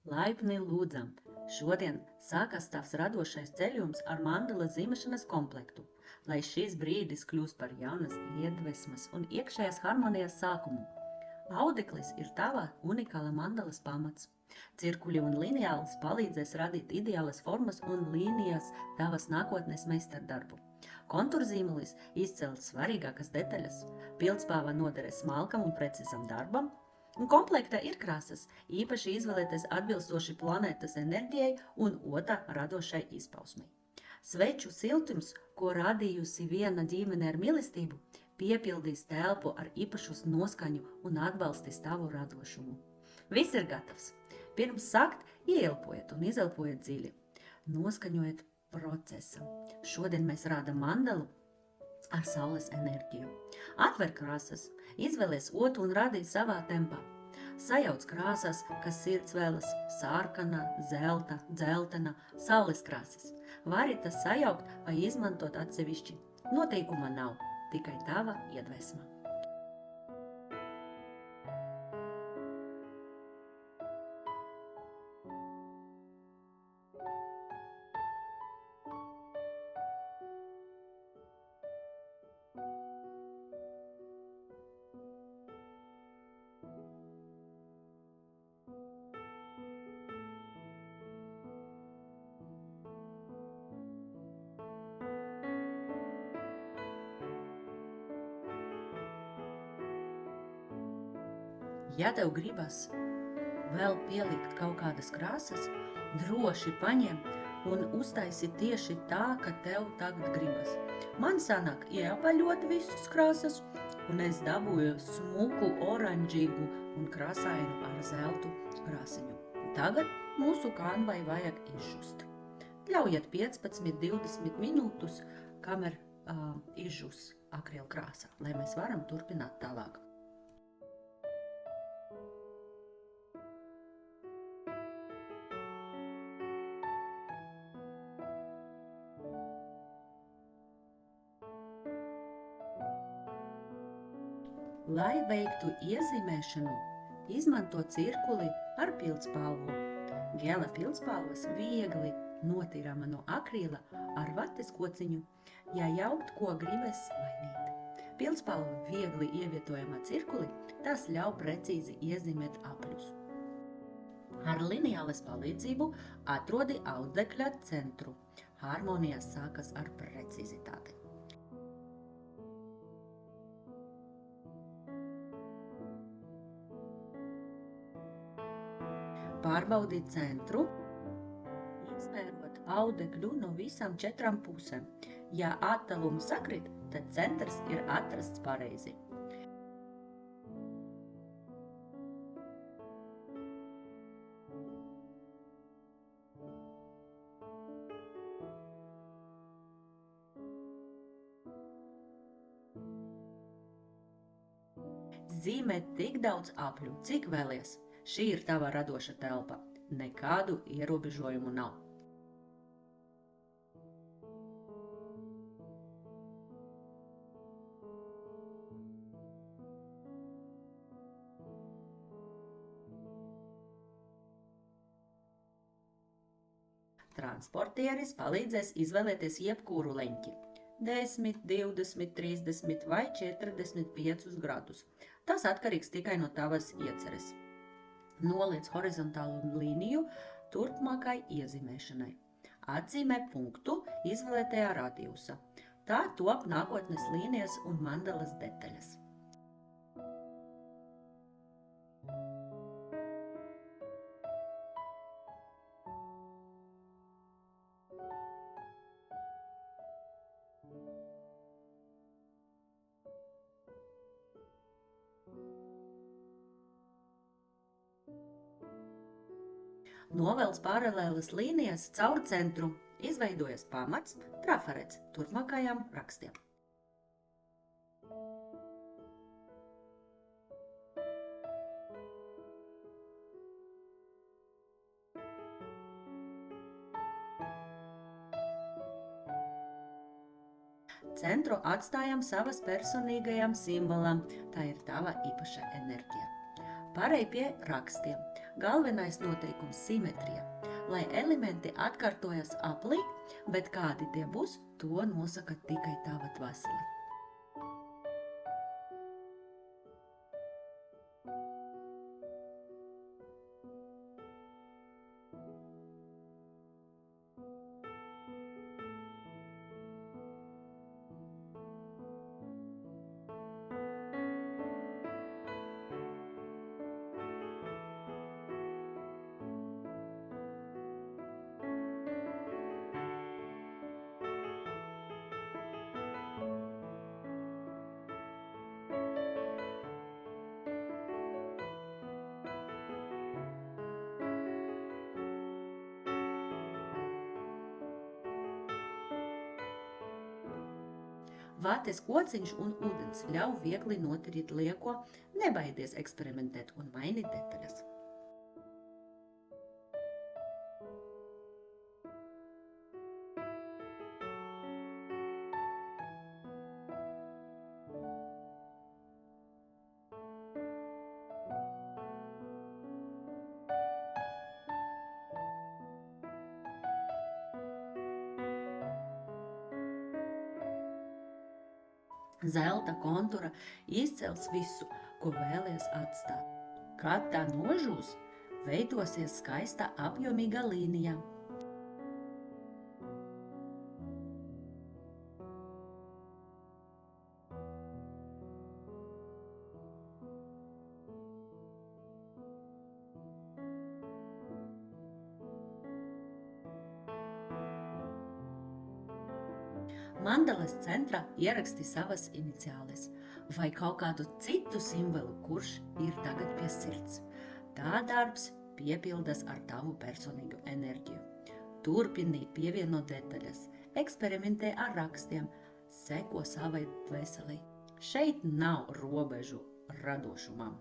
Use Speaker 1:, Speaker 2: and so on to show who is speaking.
Speaker 1: Laipni lūdzam! Šodien sākas tavs radošais ceļojums ar mandalas zīmēšanas komplektu, lai šis brīdis kļūst par jaunas iedvesmas un iekšējās harmonijas sākumu. Audeklis ir tava unikāla mandalas pamats. Cirkuļi un lineāls palīdzēs radīt ideālas formas un līnijas tavas nākotnes meistardarbu. Konturzīmelis izcels svarīgākas detaļas, pildspāva noderēs smalkam un precīzam darbam, un komplektā ir krāsas, īpaši izvēlēties atbilstoši planētas enerģijai un oda radošai izpausmei. Sveču siltums, ko radījusi viena ģimene ar mīlestību, piepildīs telpu ar īpašus noskaņu un atbalstīs tavu radošumu. Viss ir gatavs. Pirms sākt, ieelpojiet un izelpojiet dziļi. Noskaņojiet procesam. Šodien mēs rādam mandalu ar saules enerģiju. Atver krāsas, izvēlies otru un radī savā tempā. Sajauc krāsas, kas sirds vēlas – sārkana, zelta, dzeltena, saules krāsas. Vari tas sajaukt vai izmantot atsevišķi. Noteikuma nav, tikai tava iedvesma. Ja tev gribas vēl pielikt kaut kādas krāsas, droši paņem un uztaisi tieši tā, ka tev tagad gribas. Man sanāk ieapaļot visus krāsas, un es dabūju smuku, oranžīgu un krāsainu ar zeltu krāsiņu. Tagad mūsu kanvai vajag izžust. Ļaujiet 15–20 minūtus, kamēr izžus akrila krāsa, lai mēs varam turpināt tālāk. Lai veiktu iezīmēšanu, izmanto cirkuli ar pildspalvu. Gela pildspalvas viegli notīrama no akrila ar vates kociņu, ja jaukt, ko gribas mainīt. Pildspalva viegli ievietojama cirkuli, tas ļauj precīzi iezīmēt apļus. Ar lineāles palīdzību atrodi audekļa centru. Harmonija sākas ar precizitāti. Pārbaudīt centru, izmērot audekļu no visām 4 pusēm. Ja attālumi sakrit, tad centrs ir atrasts pareizi. Zīmē tik daudz apļu, cik vēlies. Šī ir tava radoša telpa. Nekādu ierobežojumu nav. Transportieris palīdzēs izvēlēties jebkuru leņķi. 10, 20, 30 vai 45 gradus. Tas atkarīgs tikai no tavas ieceres. Noliec horizontālu līniju turpmākai iezīmēšanai. Atzīmē punktu izvēlētajā radiusa. Tā top nākotnes līnijas un mandalas detaļas. Novelc paralēlas līnijas caur centru, izveidojas pamats, trafarets turpmākajām rakstiem. Centru atstājam savas personīgajām simbolam, tā ir tava īpaša enerģija. Pārēj pie rakstiem. Galvenais noteikums - simetrija. Lai elementi atkārtojas aplī, bet kādi tie būs, to nosaka tikai tava dvēsele. Vates kociņš un ūdens ļauj viegli notirīt lieko, nebaidies eksperimentēt un mainīt detaļas. Zelta kontura izcels visu, ko vēlies atstāt. Kad tā nožūs, veidosies skaista apjomīga līnija. Mandalas centrā ieraksti savas iniciāles vai kaut kādu citu simbolu, kurš ir tagad pie sirds. Tā darbs piepildas ar tavu personīgu enerģiju. Turpini pievienot detaļas, eksperimentē ar rakstiem, seko savai dvēselei. Šeit nav robežu radošumam.